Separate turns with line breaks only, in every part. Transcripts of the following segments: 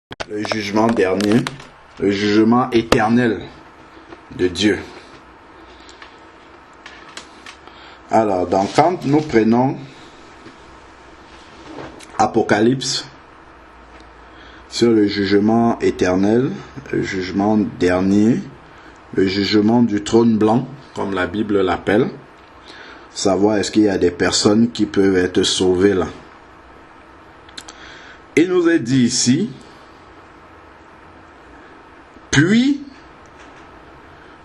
le jugement dernier, le jugement éternel de Dieu. Alors, donc, quand nous prenons Apocalypse sur le jugement éternel, le jugement dernier, le jugement du trône blanc, comme la Bible l'appelle, savoir est-ce qu'il y a des personnes qui peuvent être sauvées là. Il nous est dit ici, puis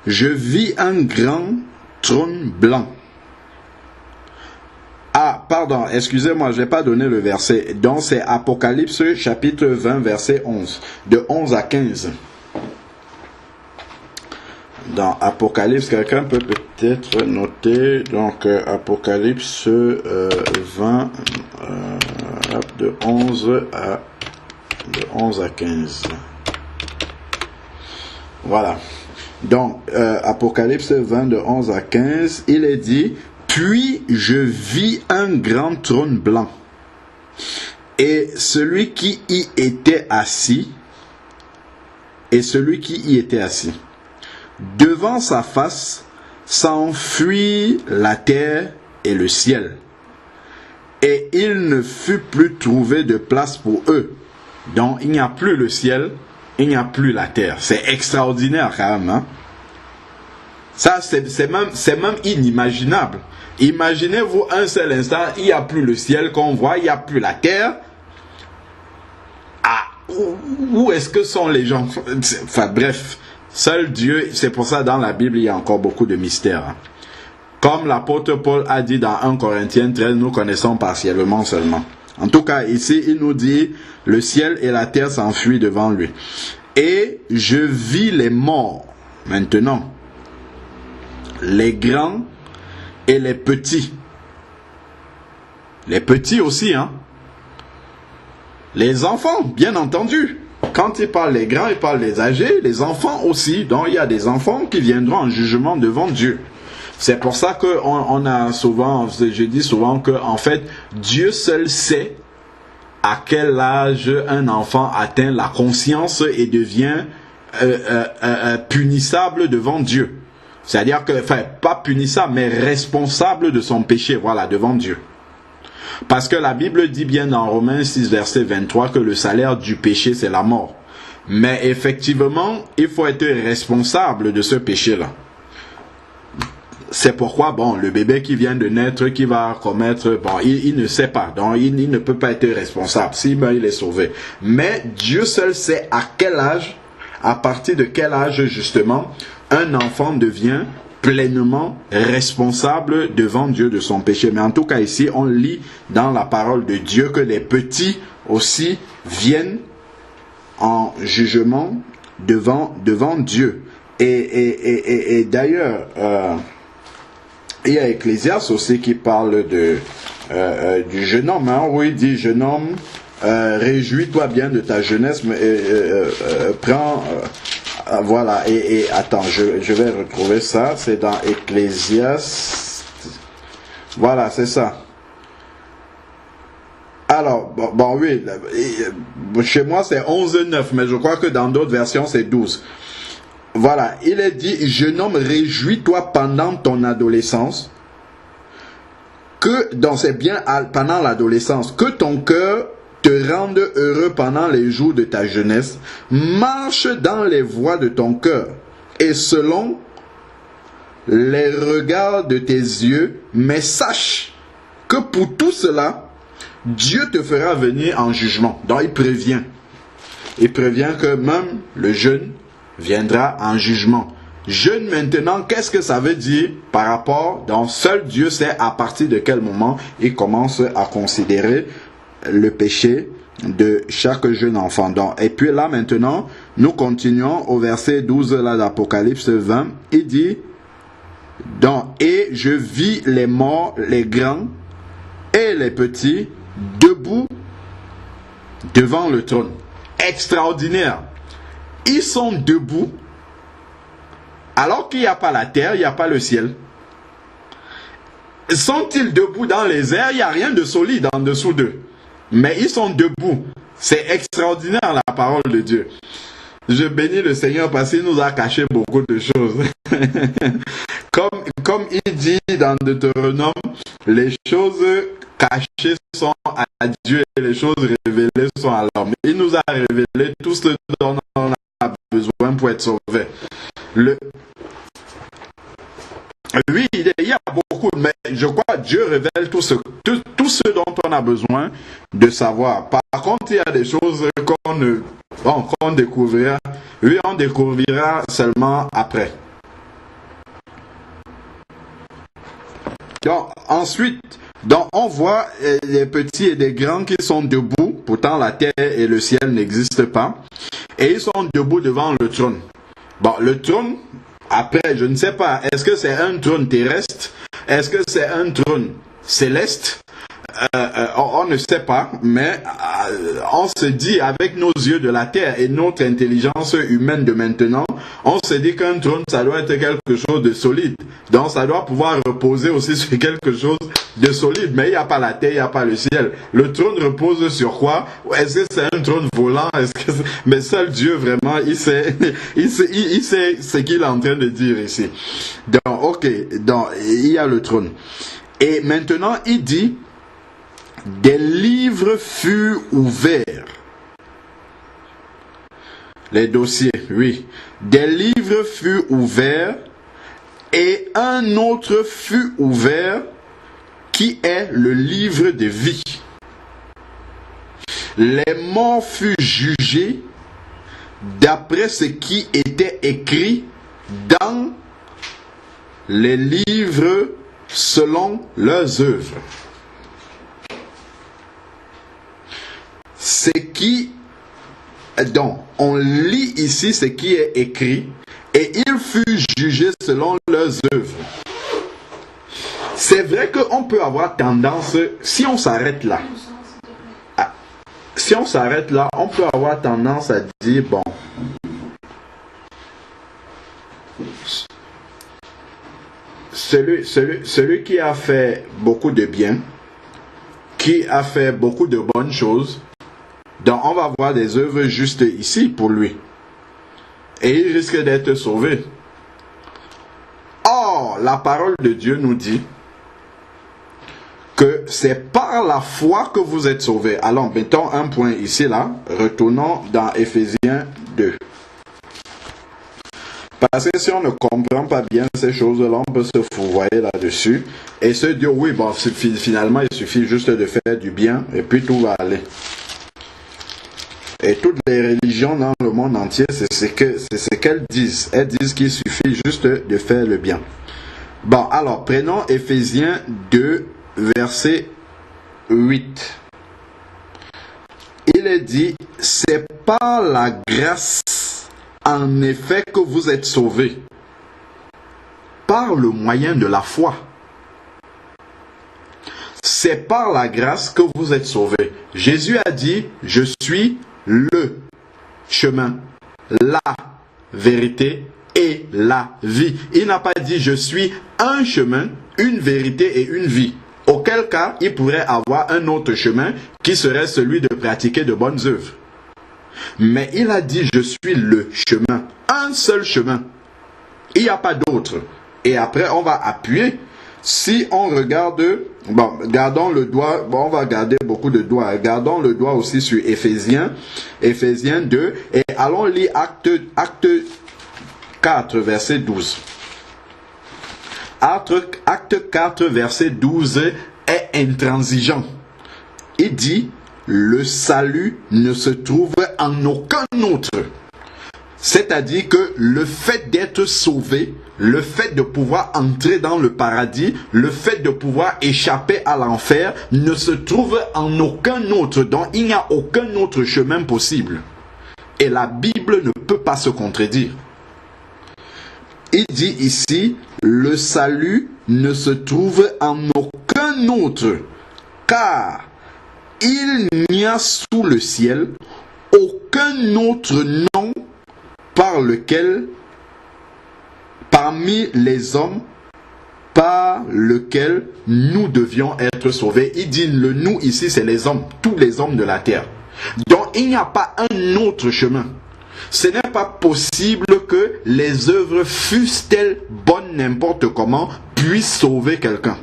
je vis un grand trône blanc. Ah, pardon, excusez-moi, je n'ai pas donné le verset. Donc c'est Apocalypse chapitre 20, verset 11. De 11 à 15. Dans Apocalypse, quelqu'un peut peut-être noter. Donc Apocalypse 20, de 11 à 15. Voilà. Donc Apocalypse 20, de 11 à 15, il est dit... Puis je vis un grand trône blanc, et celui qui y était assis, devant sa face s'enfuit la terre et le ciel, et il ne fut plus trouvé de place pour eux. Donc il n'y a plus le ciel, il n'y a plus la terre. C'est extraordinaire quand même, hein? Ça c'est même inimaginable. Imaginez-vous un seul instant, il n'y a plus le ciel qu'on voit, il n'y a plus la terre. Ah, où est-ce que sont les gens? Enfin bref, seul Dieu, c'est pour ça dans la Bible il y a encore beaucoup de mystères. Hein. Comme l'apôtre Paul a dit dans 1 Corinthiens 13, nous connaissons partiellement seulement. En tout cas, ici il nous dit, le ciel et la terre s'enfuient devant lui. Et je vis les morts, maintenant, les grands et les petits. Les petits aussi, hein. Les enfants, bien entendu. Quand il parle des grands, il parle des âgés, les enfants aussi. Donc il y a des enfants qui viendront en jugement devant Dieu. C'est pour ça que on a souvent, je dis souvent que en fait, Dieu seul sait à quel âge un enfant atteint la conscience et devient punissable devant Dieu. C'est-à-dire que, enfin, pas punissable, mais responsable de son péché, voilà, devant Dieu. Parce que la Bible dit bien dans Romains 6, verset 23, que le salaire du péché, c'est la mort. Mais effectivement, il faut être responsable de ce péché-là. C'est pourquoi, bon, le bébé qui vient de naître, qui va commettre, bon, il ne sait pas, donc il ne peut pas être responsable. S'il meurt, il est sauvé. Mais Dieu seul sait à quel âge, à partir de quel âge, justement, un enfant devient pleinement responsable devant Dieu de son péché. Mais en tout cas ici, on lit dans la parole de Dieu que les petits aussi viennent en jugement devant Dieu. Et d'ailleurs, il y a Ecclésiaste aussi qui parle du jeune homme, hein, où il dit, jeune homme, réjouis-toi bien de ta jeunesse, mais prends... voilà, et attends, je vais retrouver ça, c'est dans Ecclésiaste, voilà, c'est ça. Alors, bon oui, chez moi c'est 11,9, mais je crois que dans d'autres versions c'est 12. Voilà, il est dit, jeune homme, réjouis-toi pendant ton adolescence, donc c'est bien pendant l'adolescence, que ton cœur te rende heureux pendant les jours de ta jeunesse, marche dans les voies de ton cœur et selon les regards de tes yeux, mais sache que pour tout cela, Dieu te fera venir en jugement. Donc il prévient que même le jeune viendra en jugement. Jeune maintenant, qu'est-ce que ça veut dire par rapport, donc seul Dieu sait à partir de quel moment il commence à considérer le péché de chaque jeune enfant. Donc, et puis là maintenant, nous continuons au verset 12 là, d'Apocalypse 20. Il dit, donc, et je vis les morts, les grands et les petits, debout devant le trône. Extraordinaire. Ils sont debout, alors qu'il n'y a pas la terre, il n'y a pas le ciel. Sont-ils debout dans les airs? Il n'y a rien de solide en dessous d'eux. Mais ils sont debout. C'est extraordinaire la parole de Dieu. Je bénis le Seigneur parce qu'il nous a caché beaucoup de choses. Comme il dit dans Deutéronome, les choses cachées sont à Dieu et les choses révélées sont à l'homme. Il nous a révélé tout ce dont on a besoin pour être sauvé. Oui, il y a beaucoup, mais je crois que Dieu révèle tout ce dont on a besoin de savoir. Par contre, il y a des choses qu'on découvrira. Oui, on découvrira seulement après. Donc, ensuite, on voit les petits et les grands qui sont debout. Pourtant, la terre et le ciel n'existent pas. Et ils sont debout devant le trône. Bon, le trône, après, je ne sais pas, est-ce que c'est un trône terrestre? Est-ce que c'est un trône céleste? On ne sait pas, mais on se dit avec nos yeux de la terre et notre intelligence humaine de maintenant, on se dit qu'un trône, ça doit être quelque chose de solide. Donc ça doit pouvoir reposer aussi sur quelque chose de solide. Mais il n'y a pas la terre, il n'y a pas le ciel. Le trône repose sur quoi? Est-ce que c'est un trône volant? Mais seul Dieu vraiment, il sait ce qu'il est en train de dire ici. Donc, ok, donc il y a le trône. Et maintenant, il dit, des livres furent ouverts. Les dossiers, oui. Des livres furent ouverts et un autre fut ouvert qui est le livre de vie. Les morts furent jugés d'après ce qui était écrit dans les livres selon leurs œuvres. Donc, on lit ici ce qui est écrit, et il fut jugé selon leurs œuvres. C'est vrai qu'on peut avoir tendance, si on s'arrête là, on peut avoir tendance à dire, bon, celui qui a fait beaucoup de bien, qui a fait beaucoup de bonnes choses, donc on va voir des œuvres justes ici pour lui. Et il risque d'être sauvé. Or, la parole de Dieu nous dit que c'est par la foi que vous êtes sauvés. Alors, mettons un point ici, là. Retournons dans Éphésiens 2. Parce que si on ne comprend pas bien ces choses-là, on peut se fourvoyer là-dessus. Et se dire, oui, bon, finalement, il suffit juste de faire du bien, et puis tout va aller. Et toutes les religions dans le monde entier, c'est ce qu'elles disent. Elles disent qu'il suffit juste de faire le bien. Bon, alors, prenons Éphésiens 2, verset 8. Il est dit, c'est par la grâce, en effet, que vous êtes sauvés, par le moyen de la foi. C'est par la grâce que vous êtes sauvés. Jésus a dit, je suis le chemin, la vérité et la vie. Il n'a pas dit je suis un chemin, une vérité et une vie. Auquel cas, il pourrait avoir un autre chemin qui serait celui de pratiquer de bonnes œuvres. Mais il a dit je suis le chemin, un seul chemin. Il n'y a pas d'autre. Et après, on va appuyer. Si on regarde, bon, gardons le doigt, bon, on va garder beaucoup de doigts. Gardons le doigt aussi sur Éphésiens 2, et allons lire acte 4, verset 12. Acte 4, verset 12 est intransigeant. Il dit, le salut ne se trouve en aucun autre. C'est-à-dire que le fait d'être sauvé, le fait de pouvoir entrer dans le paradis, le fait de pouvoir échapper à l'enfer ne se trouve en aucun autre. Donc il n'y a aucun autre chemin possible. Et la Bible ne peut pas se contredire. Il dit ici, le salut ne se trouve en aucun autre, car il n'y a sous le ciel aucun autre nom par lequel, parmi les hommes, par lequel nous devions être sauvés. Il dit le nous ici, c'est les hommes, tous les hommes de la terre. Donc il n'y a pas un autre chemin. Ce n'est pas possible que les œuvres, fussent-elles bonnes n'importe comment, puissent sauver quelqu'un.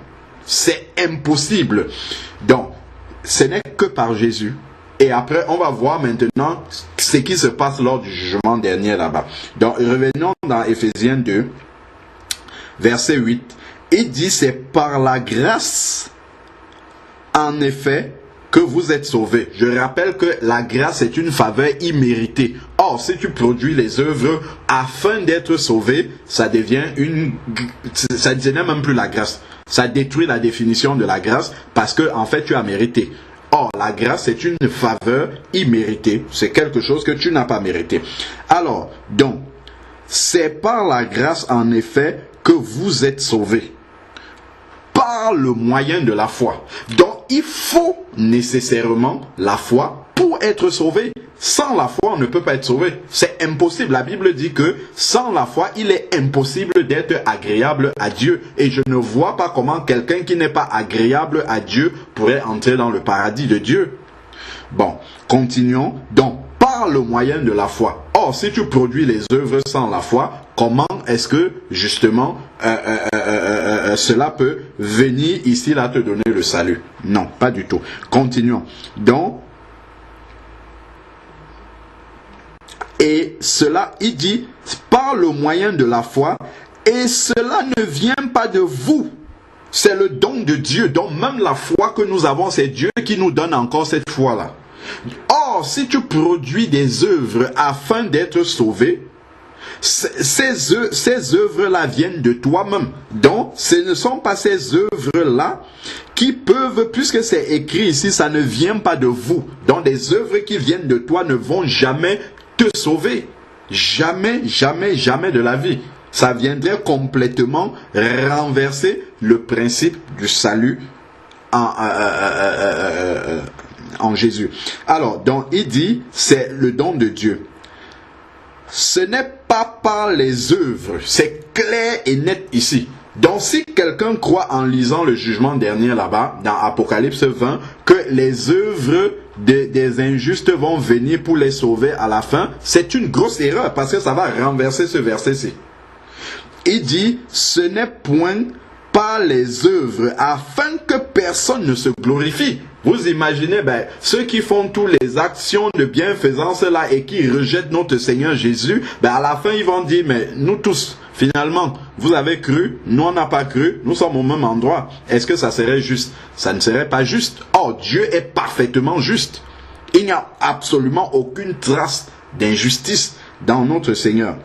C'est impossible. Donc, ce n'est que par Jésus. Et après, on va voir maintenant ce qui se passe lors du jugement dernier là-bas. Donc, revenons dans Éphésiens 2, verset 8. Il dit, c'est par la grâce, en effet, que vous êtes sauvés. Je rappelle que la grâce est une faveur imméritée. Or, si tu produis les œuvres afin d'être sauvé, ça devient ça n'est même plus la grâce. Ça détruit la définition de la grâce parce que, en fait, tu as mérité. Or, la grâce est une faveur imméritée. C'est quelque chose que tu n'as pas mérité. Alors, donc, c'est par la grâce, en effet, que vous êtes sauvés. Par le moyen de la foi. Donc, il faut nécessairement la foi pour être sauvé. Sans la foi, on ne peut pas être sauvé. C'est impossible. La Bible dit que sans la foi, il est impossible d'être agréable à Dieu. Et je ne vois pas comment quelqu'un qui n'est pas agréable à Dieu pourrait entrer dans le paradis de Dieu. Bon, continuons. Donc, par le moyen de la foi. Or, si tu produis les œuvres sans la foi, comment est-ce que, justement, cela peut venir ici, là, te donner le salut? Non, pas du tout. Continuons. Donc, et cela, il dit, par le moyen de la foi, et cela ne vient pas de vous. C'est le don de Dieu. Donc, même la foi que nous avons, c'est Dieu qui nous donne encore cette foi-là. Or, si tu produis des œuvres afin d'être sauvé, ces œuvres-là viennent de toi-même. Donc, ce ne sont pas ces œuvres-là qui peuvent, puisque c'est écrit ici, ça ne vient pas de vous. Donc, des œuvres qui viennent de toi ne vont jamais te sauver. Jamais, jamais, jamais de la vie. Ça viendrait complètement renverser le principe du salut en Jésus. Alors, donc, il dit, c'est le don de Dieu. Ce n'est pas par les œuvres. C'est clair et net ici. Donc, si quelqu'un croit en lisant le jugement dernier là-bas, dans Apocalypse 20, que les œuvres des injustes vont venir pour les sauver à la fin, c'est une grosse erreur parce que ça va renverser ce verset-ci. Il dit, ce n'est point par les œuvres afin que personne ne se glorifie. Vous imaginez, ceux qui font toutes les actions de bienfaisance là et qui rejettent notre Seigneur Jésus, à la fin ils vont dire, mais nous tous, finalement, vous avez cru, nous on n'a pas cru, nous sommes au même endroit. Est-ce que ça serait juste? Ça ne serait pas juste. Or, Dieu est parfaitement juste. Il n'y a absolument aucune trace d'injustice dans notre Seigneur.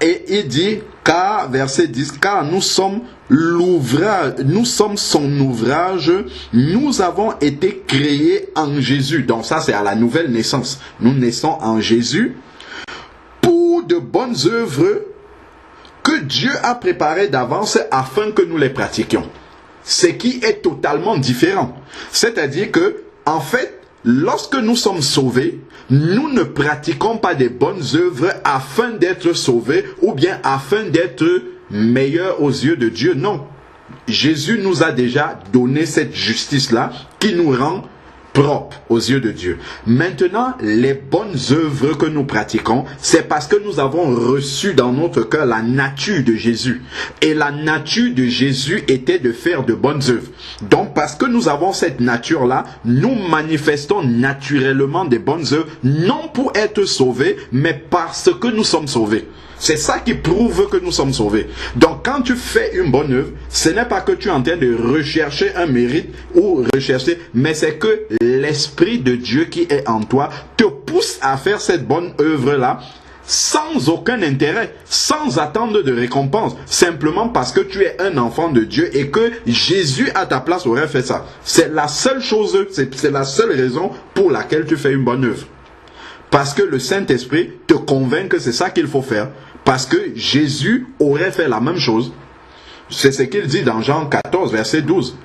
Et il dit, car, verset 10, car nous sommes l'ouvrage, nous sommes son ouvrage, nous avons été créés en Jésus. Donc ça c'est à la nouvelle naissance. Nous naissons en Jésus pour de bonnes œuvres que Dieu a préparées d'avance afin que nous les pratiquions. Ce qui est totalement différent. C'est-à-dire que, en fait, lorsque nous sommes sauvés, nous ne pratiquons pas des bonnes œuvres afin d'être sauvés ou bien afin d'être meilleurs aux yeux de Dieu. Non. Jésus nous a déjà donné cette justice-là qui nous rend propres aux yeux de Dieu. Maintenant, les bonnes œuvres que nous pratiquons, c'est parce que nous avons reçu dans notre cœur la nature de Jésus. Et la nature de Jésus était de faire de bonnes œuvres. Donc, parce que nous avons cette nature-là, nous manifestons naturellement des bonnes œuvres, non pour être sauvés, mais parce que nous sommes sauvés. C'est ça qui prouve que nous sommes sauvés. Donc quand tu fais une bonne œuvre, ce n'est pas que tu es en train de rechercher un mérite ou rechercher, mais c'est que l'Esprit de Dieu qui est en toi te pousse à faire cette bonne œuvre-là sans aucun intérêt, sans attendre de récompense, simplement parce que tu es un enfant de Dieu et que Jésus à ta place aurait fait ça. C'est la seule chose, c'est la seule raison pour laquelle tu fais une bonne œuvre. Parce que le Saint-Esprit te convainc que c'est ça qu'il faut faire. Parce que Jésus aurait fait la même chose. C'est ce qu'il dit dans Jean 14, verset 12.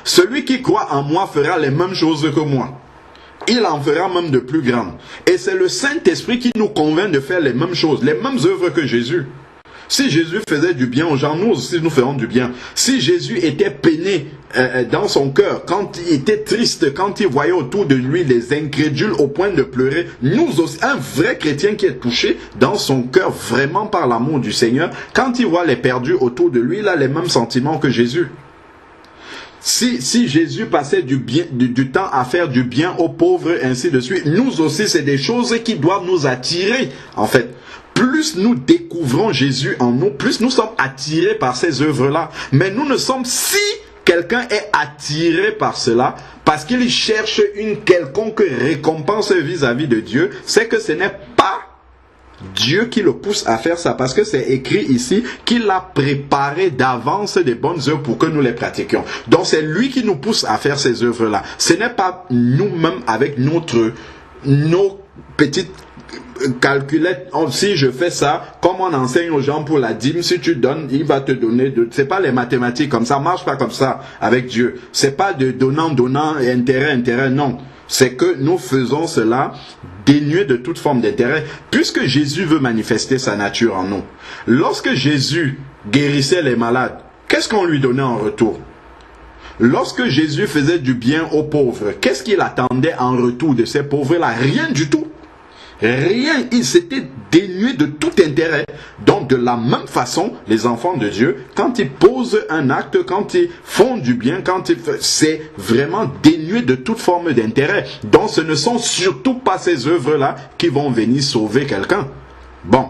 Celui qui croit en moi fera les mêmes choses que moi. Il en fera même de plus grandes. Et c'est le Saint-Esprit qui nous convainc de faire les mêmes choses, les mêmes œuvres que Jésus. Si Jésus faisait du bien aux gens, nous aussi nous ferons du bien. Si Jésus était peiné dans son cœur, quand il était triste, quand il voyait autour de lui les incrédules au point de pleurer, nous aussi, un vrai chrétien qui est touché dans son cœur vraiment par l'amour du Seigneur, quand il voit les perdus autour de lui, il a les mêmes sentiments que Jésus. Si Jésus passait du temps à faire du bien aux pauvres, ainsi de suite, nous aussi, c'est des choses qui doivent nous attirer, en fait. Plus nous découvrons Jésus en nous, plus nous sommes attirés par ces œuvres-là. Mais nous ne sommes, si quelqu'un est attiré par cela, parce qu'il cherche une quelconque récompense vis-à-vis de Dieu, c'est que ce n'est pas Dieu qui le pousse à faire ça, parce que c'est écrit ici qu'il a préparé d'avance des bonnes œuvres pour que nous les pratiquions. Donc c'est lui qui nous pousse à faire ces œuvres-là. Ce n'est pas nous-mêmes avec nos petites calculettes. Si je fais ça, comme on enseigne aux gens pour la dîme, si tu donnes, il va te donner. C'est pas les mathématiques comme ça, marche pas comme ça avec Dieu. C'est pas de donnant, intérêt, non. C'est que nous faisons cela dénué de toute forme d'intérêt, puisque Jésus veut manifester sa nature en nous. Lorsque Jésus guérissait les malades, qu'est-ce qu'on lui donnait en retour? Lorsque Jésus faisait du bien aux pauvres, qu'est-ce qu'il attendait en retour de ces pauvres-là? Rien du tout. Rien, il s'était dénué de tout intérêt. Donc de la même façon, les enfants de Dieu, quand ils posent un acte, quand ils font du bien, c'est vraiment dénué de toute forme d'intérêt. Donc ce ne sont surtout pas ces œuvres-là qui vont venir sauver quelqu'un. Bon.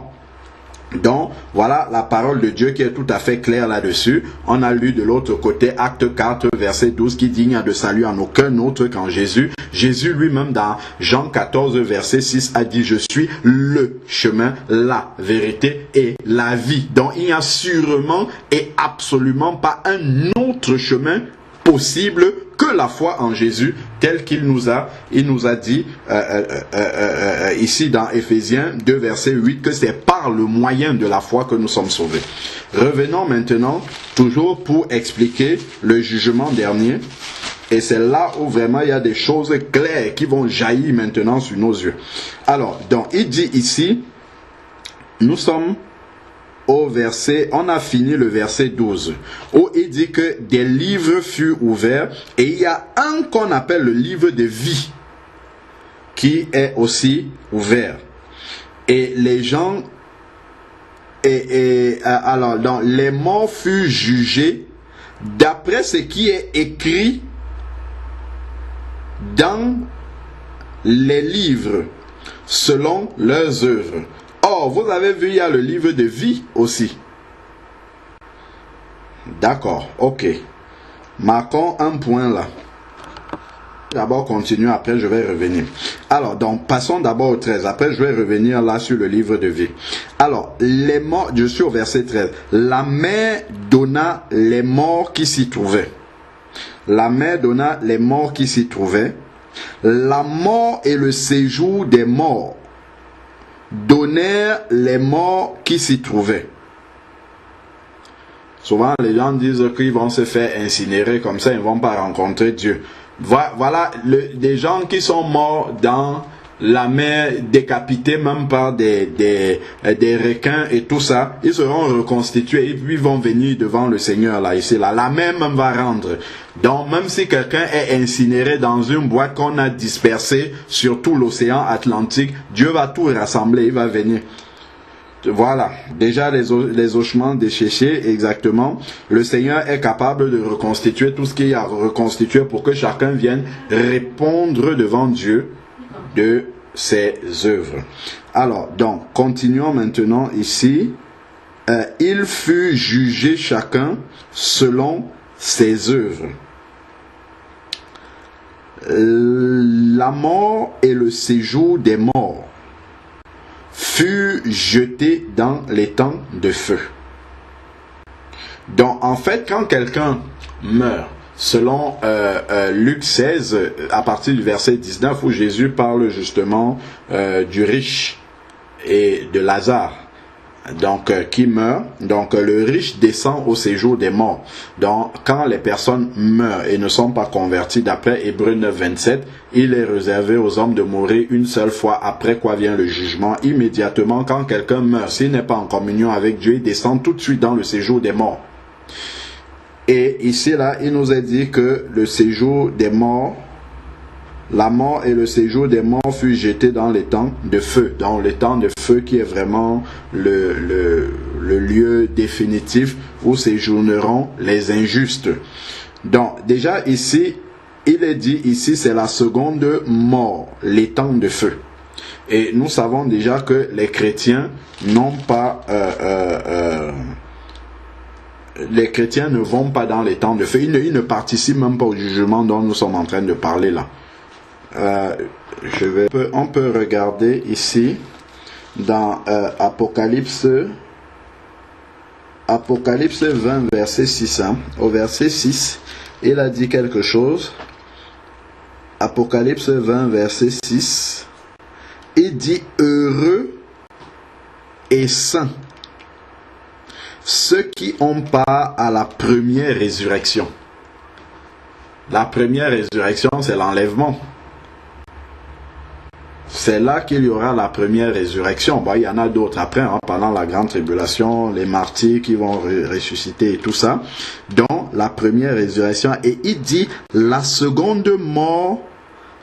Donc, voilà la parole de Dieu qui est tout à fait claire là-dessus. On a lu de l'autre côté Acte 4, verset 12, qui dit il n'y a de salut en aucun autre qu'en Jésus. Jésus lui-même dans Jean 14, verset 6 a dit « Je suis le chemin, la vérité et la vie ». Donc, il n'y a sûrement et absolument pas un autre chemin possible que la foi en Jésus, tel qu'il nous a dit ici dans Éphésiens 2 verset 8 que c'est par le moyen de la foi que nous sommes sauvés. Revenons maintenant toujours pour expliquer le jugement dernier, et c'est là où vraiment il y a des choses claires qui vont jaillir maintenant sur nos yeux. Alors, donc il dit ici, nous sommes au verset, on a fini le verset 12, où il dit que des livres furent ouverts, et il y a un qu'on appelle le livre de vie, qui est aussi ouvert. Et les gens, alors, donc, les morts furent jugés d'après ce qui est écrit dans les livres, selon leurs œuvres. Or, vous avez vu, il y a le livre de vie aussi. D'accord, ok. Marquons un point là. D'abord, continuons, après je vais revenir. Alors, donc, passons d'abord au 13. Après, je vais revenir là sur le livre de vie. Alors, les morts, je suis au verset 13. La mer donna les morts qui s'y trouvaient. La mer donna les morts qui s'y trouvaient. La mort et le séjour des morts donnèrent les morts qui s'y trouvaient. Souvent, les gens disent qu'ils vont se faire incinérer, comme ça, ils ne vont pas rencontrer Dieu. Voilà des gens qui sont morts dans la mer, décapités même par des requins et tout ça. Ils seront reconstitués et puis ils vont venir devant le Seigneur là, ici, là. La mer même va rendre. Donc, même si quelqu'un est incinéré dans une boîte qu'on a dispersée sur tout l'océan Atlantique, Dieu va tout rassembler, il va venir. Voilà, déjà les ossements déchéchés, exactement. Le Seigneur est capable de reconstituer tout ce qu'il y a à reconstituer pour que chacun vienne répondre devant Dieu de ses œuvres. Alors, donc, continuons maintenant ici. Il fut jugé chacun selon ses œuvres. La mort et le séjour des morts fut jeté dans les temps de feu. Donc, en fait, quand quelqu'un meurt, selon Luc 16, à partir du verset 19, où Jésus parle justement du riche et de Lazare, donc qui meurt, donc le riche descend au séjour des morts. Donc quand les personnes meurent et ne sont pas converties, d'après Hébreux 9, 27, il est réservé aux hommes de mourir une seule fois, après quoi vient le jugement. Immédiatement quand quelqu'un meurt, s'il n'est pas en communion avec Dieu, il descend tout de suite dans le séjour des morts. Et ici là, il nous est dit que le séjour des morts, la mort et le séjour des morts fut jeté dans les temps de feu. Dans les temps de feu qui est vraiment le lieu définitif où séjourneront les injustes. Donc déjà ici, il est dit ici c'est la seconde mort, les temps de feu. Et nous savons déjà que les chrétiens n'ont pas... les chrétiens ne vont pas dans les temps de feu. Ils ne participent même pas au jugement dont nous sommes en train de parler là. On peut regarder ici dans Apocalypse 20 verset 6 hein. Au verset 6 il a dit quelque chose. Apocalypse 20 verset 6 il dit heureux et saints ceux qui ont part à la première résurrection. La première résurrection c'est l'enlèvement. C'est là qu'il y aura la première résurrection. Bon, il y en a d'autres après, hein, pendant la grande tribulation, les martyrs qui vont ressusciter et tout ça. Donc, la première résurrection. Et il dit, la seconde mort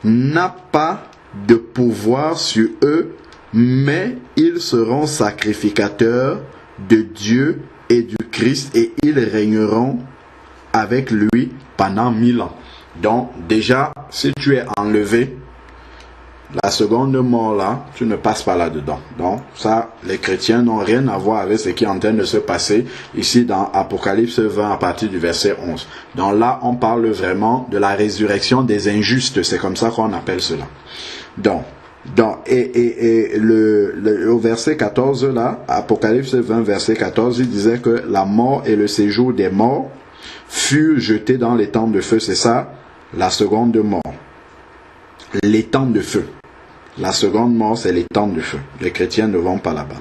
n'a pas de pouvoir sur eux, mais ils seront sacrificateurs de Dieu et du Christ et ils régneront avec lui pendant 1000 ans. Donc, déjà, si tu es enlevé, la seconde mort là, tu ne passes pas là-dedans. Donc ça, les chrétiens n'ont rien à voir avec ce qui est en train de se passer ici dans Apocalypse 20 à partir du verset 11. Donc là, on parle vraiment de la résurrection des injustes. C'est comme ça qu'on appelle cela. Donc au verset 14 là, Apocalypse 20 verset 14, il disait que la mort et le séjour des morts furent jetés dans les temps de feu. C'est ça, la seconde mort. Les temps de feu. La seconde mort, c'est les temps de feu. Les chrétiens ne vont pas là-bas.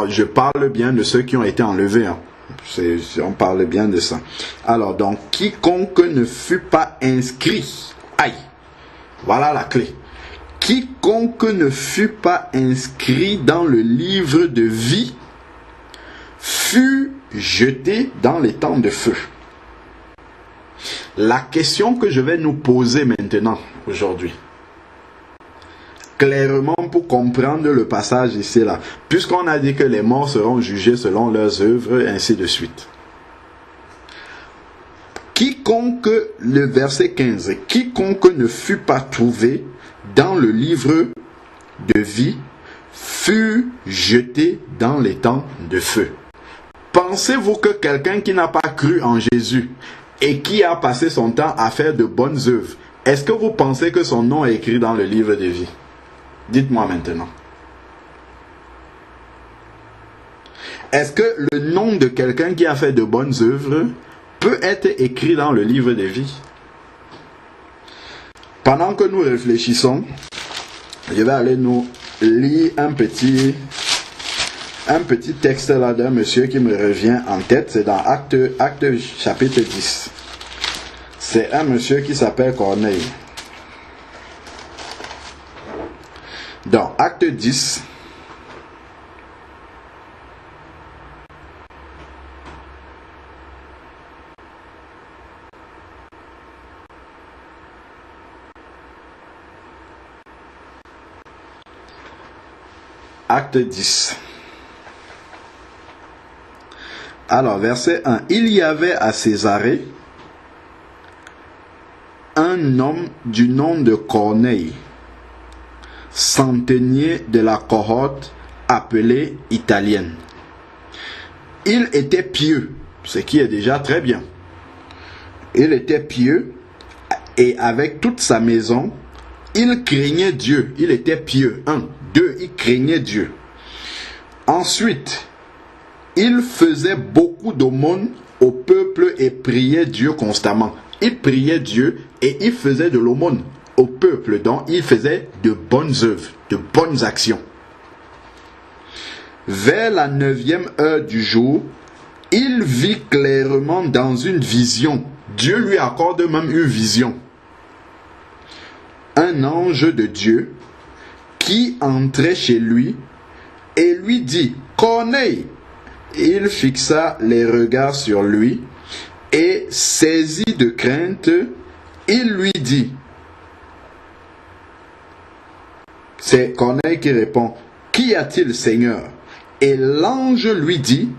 Je parle bien de ceux qui ont été enlevés. Hein. On parle bien de ça. Alors, donc, quiconque ne fut pas inscrit. Aïe! Voilà la clé. Quiconque ne fut pas inscrit dans le livre de vie fut jeté dans les temps de feu. La question que je vais nous poser maintenant, aujourd'hui, clairement pour comprendre le passage ici là, puisqu'on a dit que les morts seront jugés selon leurs œuvres, ainsi de suite. Quiconque, le verset 15, quiconque ne fut pas trouvé dans le livre de vie fut jeté dans les temps de feu. Pensez-vous que quelqu'un qui n'a pas cru en Jésus et qui a passé son temps à faire de bonnes œuvres, est-ce que vous pensez que son nom est écrit dans le livre de vie? Dites-moi maintenant. Est-ce que le nom de quelqu'un qui a fait de bonnes œuvres peut être écrit dans le livre de vie? Pendant que nous réfléchissons, je vais aller nous lire un petit texte là d'un monsieur qui me revient en tête. C'est dans Acte chapitre 10. C'est un monsieur qui s'appelle Corneille. Dans Acte 10, Acte 10. Alors, verset 1. Il y avait à Césarée un homme du nom de Corneille, centenier de la cohorte appelée italienne. Il était pieux, ce qui est déjà très bien. Il était pieux et avec toute sa maison, il craignait Dieu. Il était pieux. 1. 2. Il craignait Dieu. Ensuite, il faisait beaucoup d'aumônes au peuple et priait Dieu constamment. Il priait Dieu et il faisait de l'aumône au peuple. Donc, il faisait de bonnes œuvres, de bonnes actions. vers la 9e heure du jour, il vit clairement dans une vision. Dieu lui accorde même une vision. Un ange de Dieu qui entrait chez lui et lui dit « Corneille !» Il fixa les regards sur lui et saisi de crainte, il lui dit, c'est Corneille qui répond, « Qu'y a-t-il, Seigneur ?» Et l'ange lui dit,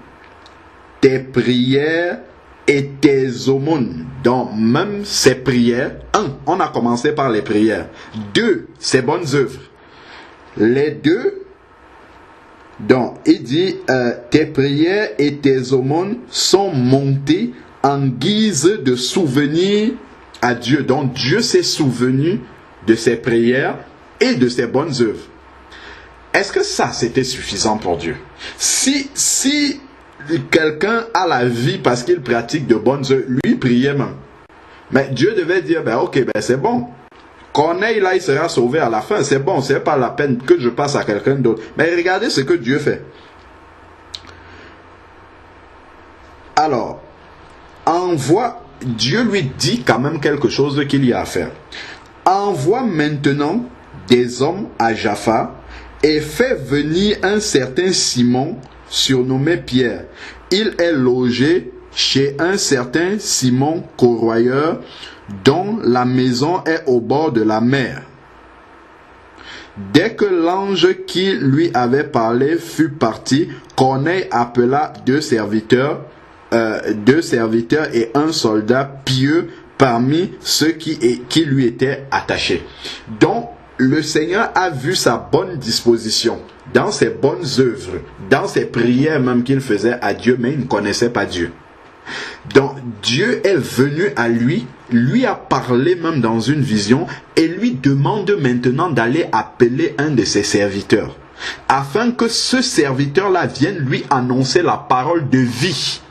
« Tes prières et tes aumônes. » Donc même ces prières, 1, on a commencé par les prières. 2, ses bonnes œuvres. Les deux, donc il dit, tes prières et tes aumônes sont montées en guise de souvenir à Dieu. Donc Dieu s'est souvenu de ses prières et de ses bonnes œuvres. Est-ce que ça c'était suffisant pour Dieu? Si quelqu'un a la vie parce qu'il pratique de bonnes œuvres, lui priait même. Mais Dieu devait dire, ok, c'est bon. Corneille là, il sera sauvé à la fin, c'est bon, c'est pas la peine que je passe à quelqu'un d'autre. Mais regardez ce que Dieu fait. Alors, Dieu lui dit quand même quelque chose qu'il y a à faire. Envoie maintenant des hommes à Jaffa et fais venir un certain Simon surnommé Pierre. Il est logé chez un certain Simon corroyeur dont la maison est au bord de la mer. Dès que l'ange qui lui avait parlé fut parti, Corneille appela deux serviteurs et un soldat pieux parmi ceux qui lui étaient attachés. Donc, le Seigneur a vu sa bonne disposition dans ses bonnes œuvres, dans ses prières même qu'il faisait à Dieu, mais il ne connaissait pas Dieu. Donc Dieu est venu à lui a parlé même dans une vision et lui demande maintenant d'aller appeler un de ses serviteurs afin que ce serviteur-là vienne lui annoncer la parole de vie.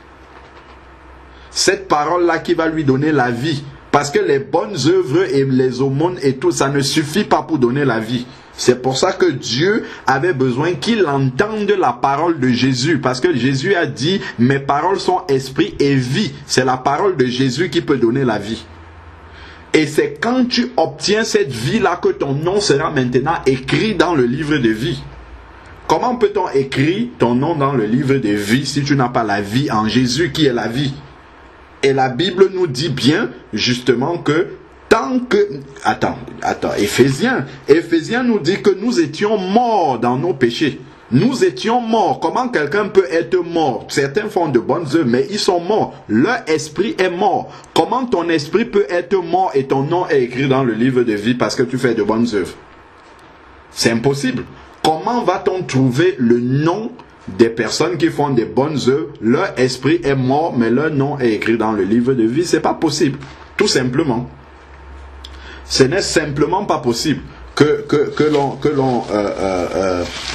Cette parole-là qui va lui donner la vie. Parce que les bonnes œuvres et les aumônes et tout, ça ne suffit pas pour donner la vie. C'est pour ça que Dieu avait besoin qu'il entende la parole de Jésus. Parce que Jésus a dit, mes paroles sont esprit et vie. C'est la parole de Jésus qui peut donner la vie. Et c'est quand tu obtiens cette vie-là que ton nom sera maintenant écrit dans le livre de vie. Comment peut-on écrire ton nom dans le livre de vie si tu n'as pas la vie en Jésus qui est la vie? Et la Bible nous dit bien, justement, que tant que... Attends, Éphésiens nous dit que nous étions morts dans nos péchés. Nous étions morts. Comment quelqu'un peut être mort? Certains font de bonnes œuvres, mais ils sont morts. Leur esprit est mort. Comment ton esprit peut être mort et ton nom est écrit dans le livre de vie parce que tu fais de bonnes œuvres? C'est impossible. Comment va-t-on trouver le nom des personnes qui font des bonnes œuvres? Leur esprit est mort, mais leur nom est écrit dans le livre de vie. C'est pas possible. Tout simplement. Ce n'est simplement pas possible que l'on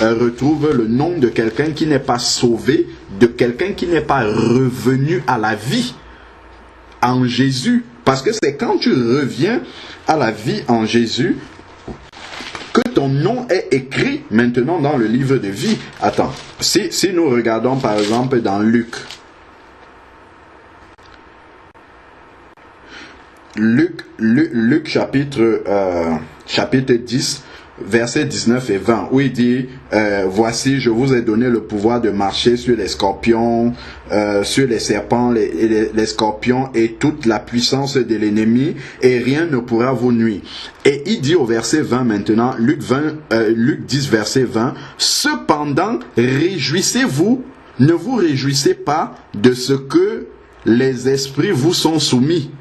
retrouve le nom de quelqu'un qui n'est pas sauvé, de quelqu'un qui n'est pas revenu à la vie en Jésus. Parce que c'est quand tu reviens à la vie en Jésus que ton nom est écrit maintenant dans le livre de vie. Attends, si nous regardons par exemple dans Luc chapitre 10, versets 19 et 20, où il dit, voici, je vous ai donné le pouvoir de marcher sur les scorpions, sur les serpents, les scorpions et toute la puissance de l'ennemi, et rien ne pourra vous nuire. Et il dit au verset 20 maintenant, Luc 10, verset 20, cependant, réjouissez-vous, ne vous réjouissez pas de ce que les esprits vous sont soumis,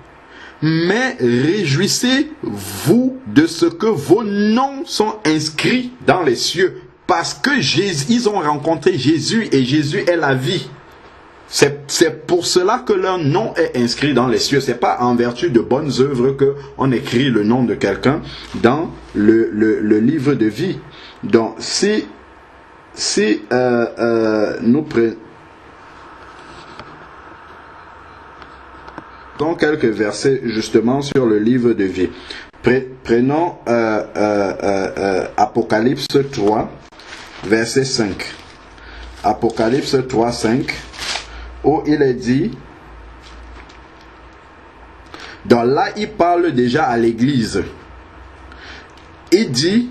mais réjouissez-vous de ce que vos noms sont inscrits dans les cieux, parce que ils ont rencontré Jésus et Jésus est la vie. C'est pour cela que leur nom est inscrit dans les cieux. C'est pas en vertu de bonnes œuvres que on écrit le nom de quelqu'un dans le livre de vie. Donc si nous prenons quelques versets justement sur le livre de vie. Prenons Apocalypse 3, verset 5. Apocalypse 3, 5, où il est dit, donc là il parle déjà à l'église. Il dit,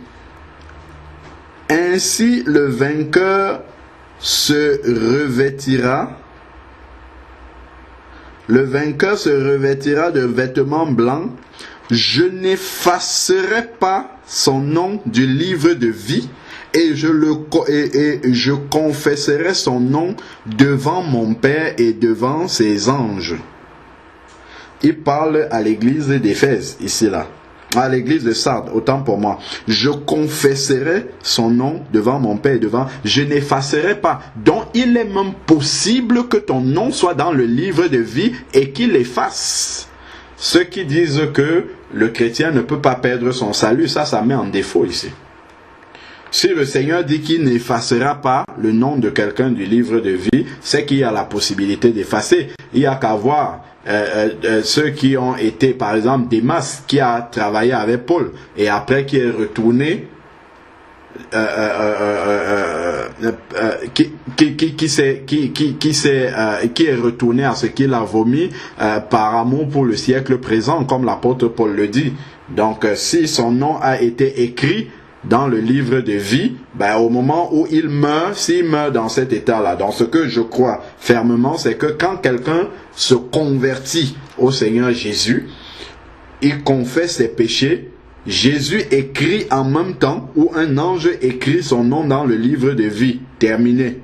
ainsi le vainqueur se revêtira. Le vainqueur se revêtira de vêtements blancs. Je n'effacerai pas son nom du livre de vie et je confesserai son nom devant mon Père et devant ses anges. Il parle à l'église d'Éphèse, ici là. À l'église de Sardes, autant pour moi. Je confesserai son nom devant mon Père et devant... Je n'effacerai pas. Donc il est même possible que ton nom soit dans le livre de vie et qu'il efface. Ceux qui disent que le chrétien ne peut pas perdre son salut, ça met en défaut ici. Si le Seigneur dit qu'il n'effacera pas le nom de quelqu'un du livre de vie, c'est qu'il y a la possibilité d'effacer. Il n'y a qu'à voir ceux qui ont été, par exemple, Démas, qui a travaillé avec Paul, et après qui est retourné, qui est retourné à ce qu'il a vomi par amour pour le siècle présent, comme l'apôtre Paul le dit. Donc, si son nom a été écrit dans le livre de vie, au moment où il meurt, s'il meurt dans cet état-là, dans ce que je crois fermement, c'est que quand quelqu'un se convertit au Seigneur Jésus, il confesse ses péchés, Jésus écrit en même temps, ou un ange écrit son nom dans le livre de vie. Terminé.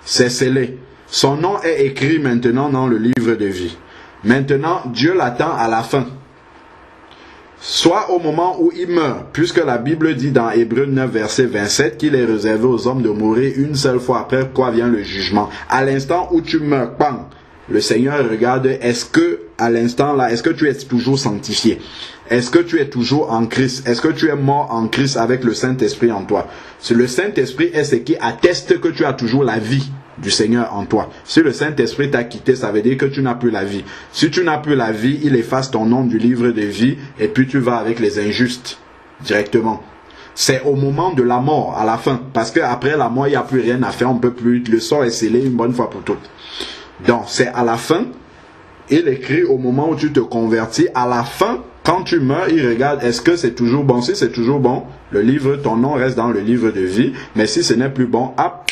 C'est scellé. Son nom est écrit maintenant dans le livre de vie. Maintenant, Dieu l'attend à la fin. Soit au moment où il meurt, puisque la Bible dit dans Hébreux 9, verset 27, qu'il est réservé aux hommes de mourir une seule fois, après quoi vient le jugement. À l'instant où tu meurs, bang, le Seigneur regarde, est-ce que, à l'instant là, est-ce que tu es toujours sanctifié? Est-ce que tu es toujours en Christ? Est-ce que tu es mort en Christ avec le Saint-Esprit en toi? Si le Saint-Esprit est ce qui atteste que tu as toujours la vie du Seigneur en toi. Si le Saint-Esprit t'a quitté, ça veut dire que tu n'as plus la vie. Si tu n'as plus la vie, il efface ton nom du livre de vie et puis tu vas avec les injustes directement. C'est au moment de la mort, à la fin. Parce qu'après la mort, il n'y a plus rien à faire, on ne peut plus. Le sort est scellé une bonne fois pour toutes. Donc, c'est à la fin. Il écrit au moment où tu te convertis. À la fin, quand tu meurs, il regarde, est-ce que c'est toujours bon? Si c'est toujours bon, le livre, ton nom reste dans le livre de vie. Mais si ce n'est plus bon, hop,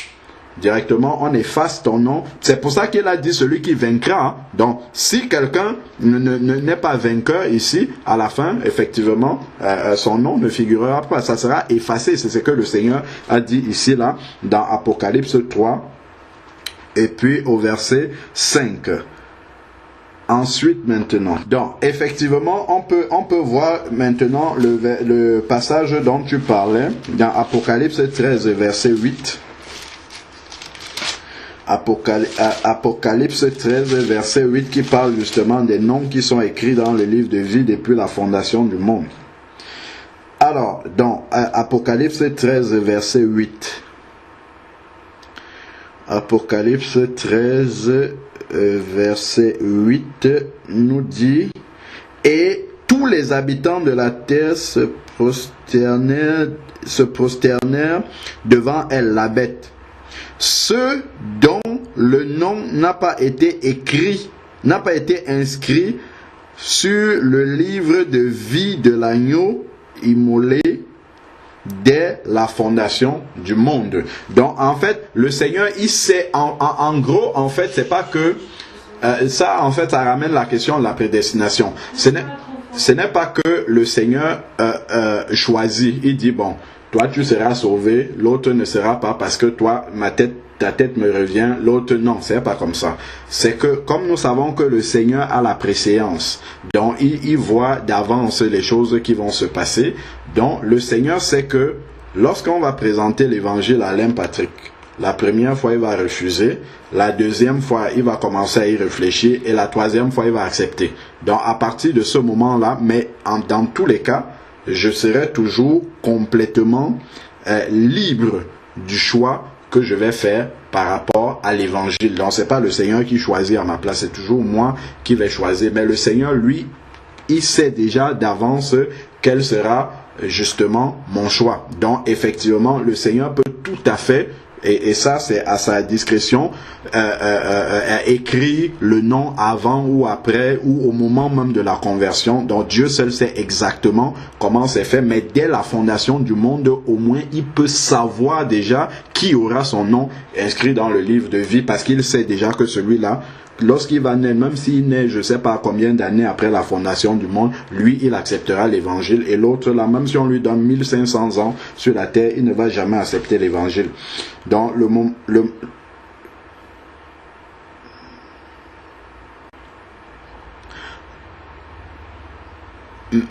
directement, on efface ton nom. C'est pour ça qu'il a dit celui qui vaincra. Hein. Donc, si quelqu'un n'est pas vainqueur ici, à la fin, effectivement, son nom ne figurera pas. Ça sera effacé. C'est ce que le Seigneur a dit ici, là, dans Apocalypse 3. Et puis, au verset 5. Ensuite, maintenant. Donc, effectivement, on peut voir maintenant le passage dont tu parlais, dans Apocalypse 13, verset 8. Apocalypse 13, verset 8, qui parle justement des noms qui sont écrits dans le livre de vie depuis la fondation du monde. Alors, dans Apocalypse 13, verset 8. Apocalypse 13, verset 8 nous dit: et tous les habitants de la terre se prosternèrent devant elle, la bête. Ceux dont le nom n'a pas été écrit, n'a pas été inscrit sur le livre de vie de l'agneau immolé dès la fondation du monde. Donc en fait, le Seigneur, il sait, en gros, en fait, c'est pas que ça, en fait, ça ramène la question de la prédestination. Ce n'est pas que le Seigneur choisit. Il dit, bon, toi tu seras sauvé, l'autre ne sera pas parce que toi, ta tête me revient, l'autre non, c'est pas comme ça. C'est que comme nous savons que le Seigneur a la préséance, donc il voit d'avance les choses qui vont se passer. Donc le Seigneur sait que lorsqu'on va présenter l'évangile à Alain Patrick, la première fois il va refuser, la deuxième fois il va commencer à y réfléchir et la troisième fois il va accepter. Donc à partir de ce moment-là, mais dans tous les cas, je serai toujours complètement libre du choix que je vais faire par rapport à l'évangile. Donc c'est pas le Seigneur qui choisit à ma place, c'est toujours moi qui vais choisir. Mais le Seigneur, lui, il sait déjà d'avance quel sera justement mon choix. Donc effectivement, le Seigneur peut tout à fait Et ça, c'est à sa discrétion, écrit le nom avant ou après ou au moment même de la conversion. Donc Dieu seul sait exactement comment c'est fait, mais dès la fondation du monde, au moins il peut savoir déjà qui aura son nom inscrit dans le livre de vie, parce qu'il sait déjà que celui-là, lorsqu'il va naître, même s'il naît, je ne sais pas combien d'années après la fondation du monde, lui, il acceptera l'évangile. Et l'autre, là, même si on lui donne 1500 ans sur la terre, il ne va jamais accepter l'évangile. Donc,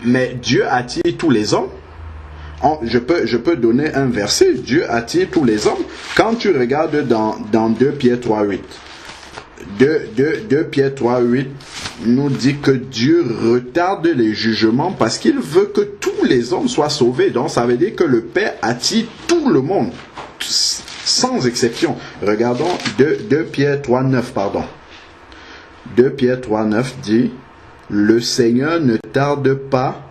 mais Dieu attire tous les hommes. Je peux donner un verset. Dieu attire tous les hommes. Quand tu regardes dans 2 Pierre 3:8, 2 Pierre 3:8 nous dit que Dieu retarde les jugements parce qu'il veut que tous les hommes soient sauvés. Donc ça veut dire que le Père attire tout le monde, sans exception. Regardons 2 Pierre 3:9, pardon. 2 Pierre 3:9 dit: le Seigneur ne tarde pas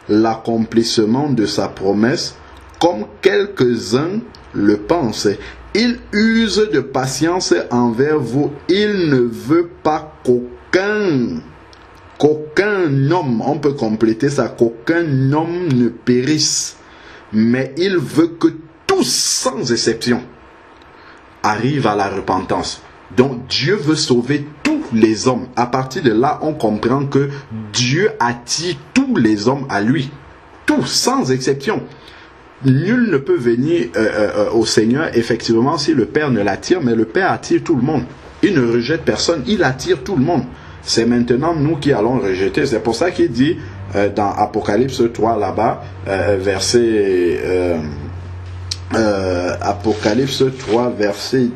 l'accomplissement de sa promesse, comme quelques-uns le pensent. Il use de patience envers vous. Il ne veut pas qu'aucun homme, on peut compléter ça, qu'aucun homme ne périsse, mais il veut que tous, sans exception, arrivent à la repentance. Donc Dieu veut sauver tous les hommes. À partir de là, on comprend que Dieu attire tous les hommes à lui. Tous, sans exception. Nul ne peut venir au Seigneur, effectivement, si le Père ne l'attire, mais le Père attire tout le monde. Il ne rejette personne, il attire tout le monde. C'est maintenant nous qui allons rejeter. C'est pour ça qu'il dit dans Apocalypse 3, là-bas, Apocalypse 3, verset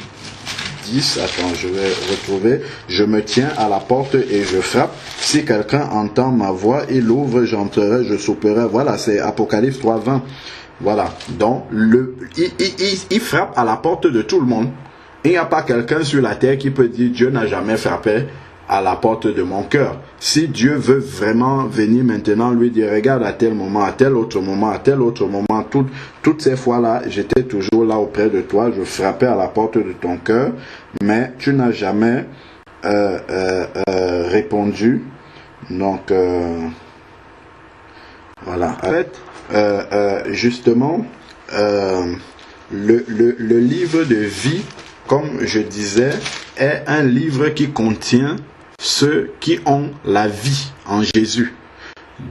10, attends, je vais retrouver. Je me tiens à la porte et je frappe. Si quelqu'un entend ma voix, il ouvre, j'entrerai, je souperai. Voilà, c'est Apocalypse 3, 20. Voilà. Donc, il frappe à la porte de tout le monde. Il n'y a pas quelqu'un sur la terre qui peut dire Dieu n'a jamais frappé à la porte de mon cœur. Si Dieu veut vraiment venir maintenant lui dire regarde, à tel moment, à tel autre moment, à tel autre moment, toutes ces fois-là, j'étais toujours là auprès de toi, je frappais à la porte de ton cœur, mais tu n'as jamais répondu. Donc, voilà. En fait, justement, le livre de vie, comme je disais, est un livre qui contient ceux qui ont la vie en Jésus.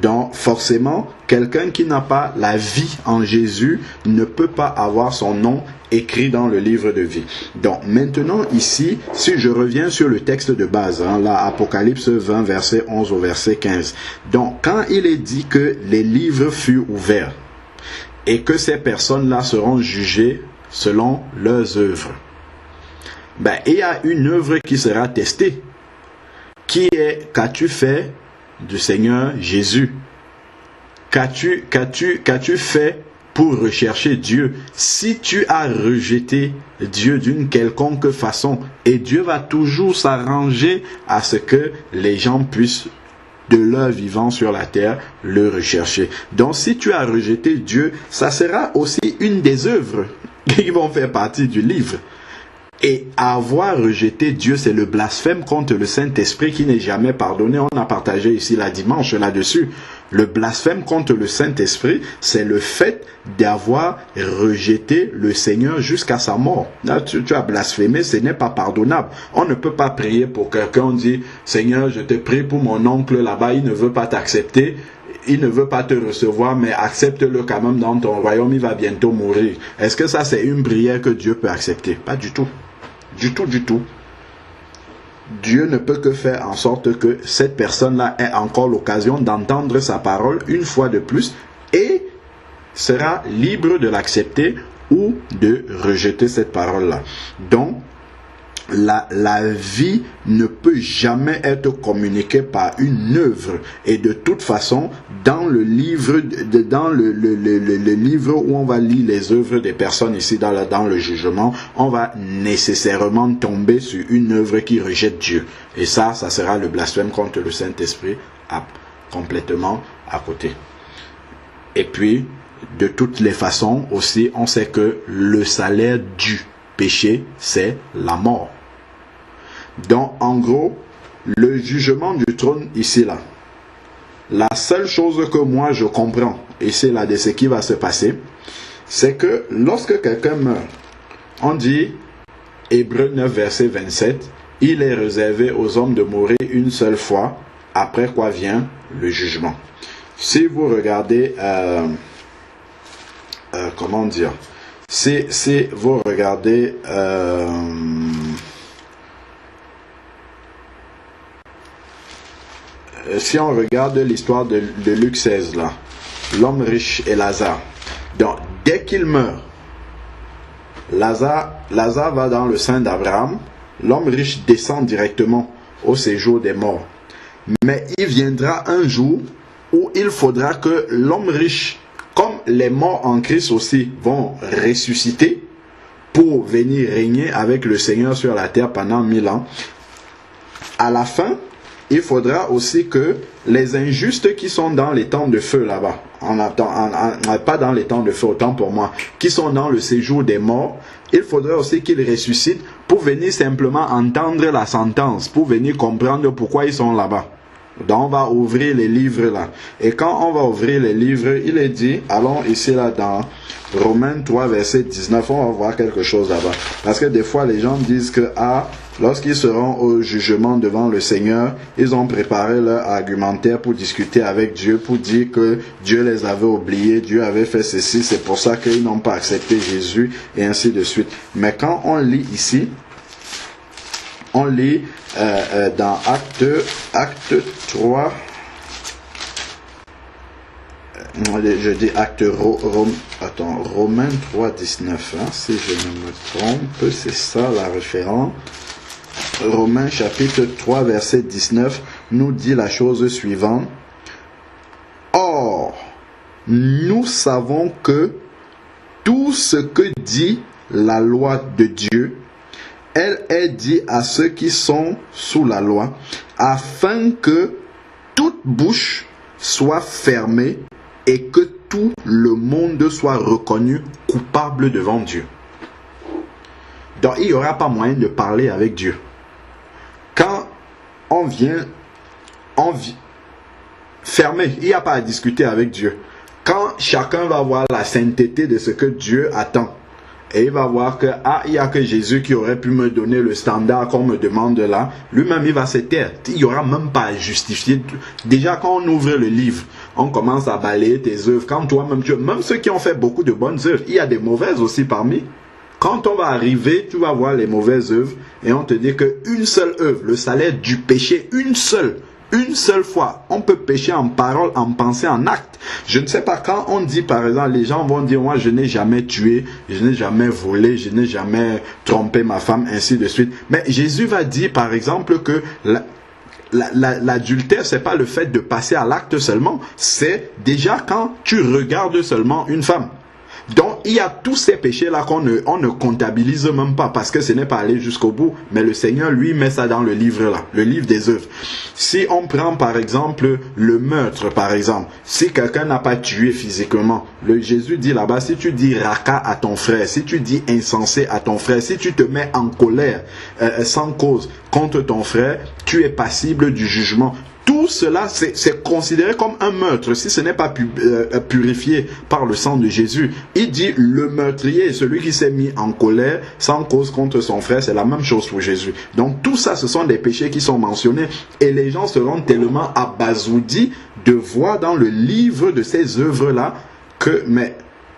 Donc forcément, quelqu'un qui n'a pas la vie en Jésus ne peut pas avoir son nom écrit dans le livre de vie. Donc maintenant ici, si je reviens sur le texte de base, là, Apocalypse 20, verset 11 au verset 15. Donc quand il est dit que les livres furent ouverts et que ces personnes-là seront jugées selon leurs œuvres, ben, il y a une œuvre qui sera testée, qui est: qu'as-tu fait du Seigneur Jésus? Qu'as-tu fait pour rechercher Dieu? Si tu as rejeté Dieu d'une quelconque façon, et Dieu va toujours s'arranger à ce que les gens puissent, de leur vivant sur la terre, le rechercher. Donc si tu as rejeté Dieu, ça sera aussi une des œuvres qui vont faire partie du livre. Et avoir rejeté Dieu, c'est le blasphème contre le Saint-Esprit qui n'est jamais pardonné. On a partagé ici la dimanche là-dessus. Le blasphème contre le Saint-Esprit, c'est le fait d'avoir rejeté le Seigneur jusqu'à sa mort. Là, tu as blasphémé, ce n'est pas pardonnable. On ne peut pas prier pour quelqu'un, on dit « Seigneur, je te prie pour mon oncle là-bas, il ne veut pas t'accepter. » Il ne veut pas te recevoir, mais accepte-le quand même dans ton royaume, il va bientôt mourir. Est-ce que ça, c'est une prière que Dieu peut accepter? Pas du tout. Du tout, du tout. Dieu ne peut que faire en sorte que cette personne-là ait encore l'occasion d'entendre sa parole une fois de plus et sera libre de l'accepter ou de rejeter cette parole-là. Donc, la vie ne peut jamais être communiquée par une œuvre. Et de toute façon, dans le livre, le livre où on va lire les œuvres des personnes ici dans le jugement, on va nécessairement tomber sur une œuvre qui rejette Dieu. Et ça sera le blasphème contre le Saint-Esprit complètement à côté. Et puis, de toutes les façons aussi, on sait que le salaire du péché, c'est la mort. Donc, en gros, le jugement du trône ici, là, la seule chose que moi je comprends ici, là, de ce qui va se passer, c'est que lorsque quelqu'un meurt, on dit, Hébreux 9, verset 27, il est réservé aux hommes de mourir une seule fois, après quoi vient le jugement. Si vous regardez, comment dire, si vous regardez, si on regarde l'histoire de Luc 16, là, l'homme riche et Lazare, donc dès qu'il meurt, Lazare va dans le sein d'Abraham, l'homme riche descend directement au séjour des morts. Mais il viendra un jour où il faudra que l'homme riche, comme les morts en Christ aussi, vont ressusciter pour venir régner avec le Seigneur sur la terre pendant 1000 ans. À la fin, il faudra aussi que les injustes qui sont dans les temps de feu là-bas, pas dans les temps de feu, autant pour moi, qui sont dans le séjour des morts, il faudra aussi qu'ils ressuscitent pour venir simplement entendre la sentence, pour venir comprendre pourquoi ils sont là-bas. Donc on va ouvrir les livres là. Et quand on va ouvrir les livres, il est dit, allons ici là dans Romains 3 verset 19, on va voir quelque chose là-bas. Parce que des fois les gens disent que lorsqu'ils seront au jugement devant le Seigneur, ils ont préparé leur argumentaire pour discuter avec Dieu, pour dire que Dieu les avait oubliés, Dieu avait fait ceci, c'est pour ça qu'ils n'ont pas accepté Jésus, et ainsi de suite. Mais quand on lit ici, on lit dans Acte 3, je dis Romains 3, 19, hein, si je ne me trompe, c'est ça la référence. Romains chapitre 3, verset 19, nous dit la chose suivante. Or, nous savons que tout ce que dit la loi de Dieu, elle est dit à ceux qui sont sous la loi, afin que toute bouche soit fermée et que tout le monde soit reconnu coupable devant Dieu. Donc il n'y aura pas moyen de parler avec Dieu. Quand on vient fermer, il n'y a pas à discuter avec Dieu. Quand chacun va voir la sainteté de ce que Dieu attend, et il va voir que, il n'y a que Jésus qui aurait pu me donner le standard qu'on me demande là. Lui-même, il va se taire. Il n'y aura même pas à justifier. Déjà, quand on ouvre le livre, on commence à balayer tes œuvres. Quand toi-même, même ceux qui ont fait beaucoup de bonnes œuvres, il y a des mauvaises aussi parmi. Quand on va arriver, tu vas voir les mauvaises œuvres et on te dit qu'une seule œuvre, le salaire du péché, une seule fois, on peut pécher en parole, en pensée, en acte. Je ne sais pas, quand on dit par exemple, les gens vont dire, moi je n'ai jamais tué, je n'ai jamais volé, je n'ai jamais trompé ma femme, ainsi de suite. Mais Jésus va dire par exemple que l'adultère, c'est pas le fait de passer à l'acte seulement, c'est déjà quand tu regardes seulement une femme. Donc, il y a tous ces péchés-là qu'on ne comptabilise même pas parce que ce n'est pas allé jusqu'au bout. Mais le Seigneur, lui, met ça dans le livre-là, le livre des œuvres. Si on prend, par exemple, le meurtre, par exemple, si quelqu'un n'a pas tué physiquement, Jésus dit là-bas, si tu dis raka à ton frère, si tu dis insensé à ton frère, si tu te mets en colère sans cause contre ton frère, tu es passible du jugement. Tout cela, c'est considéré comme un meurtre si ce n'est pas purifié par le sang de Jésus. Il dit le meurtrier, celui qui s'est mis en colère sans cause contre son frère, c'est la même chose pour Jésus. Donc tout ça, ce sont des péchés qui sont mentionnés et les gens seront tellement abasourdis de voir dans le livre de ces œuvres-là que...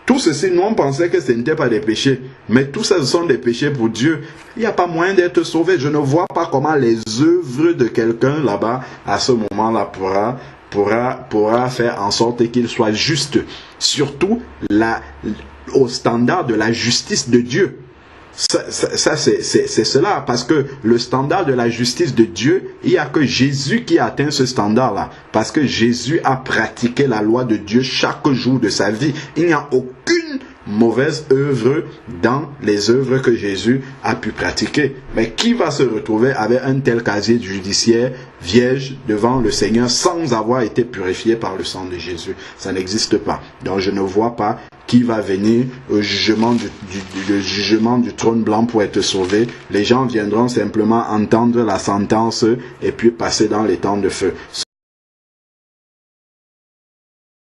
Tout ceci, nous on pensait que ce n'était pas des péchés. Mais tout ça, ce sont des péchés pour Dieu. Il n'y a pas moyen d'être sauvé. Je ne vois pas comment les œuvres de quelqu'un là-bas, à ce moment-là, pourra faire en sorte qu'il soit juste. Surtout au standard de la justice de Dieu. Ça c'est cela, parce que le standard de la justice de Dieu, il n'y a que Jésus qui a atteint ce standard-là, parce que Jésus a pratiqué la loi de Dieu chaque jour de sa vie. Il n'y a aucune mauvaise œuvre dans les œuvres que Jésus a pu pratiquer. Mais qui va se retrouver avec un tel casier judiciaire vierge devant le Seigneur sans avoir été purifié par le sang de Jésus? Ça n'existe pas. Donc je ne vois pas qui va venir au jugement du trône blanc pour être sauvé. Les gens viendront simplement entendre la sentence et puis passer dans les temps de feu.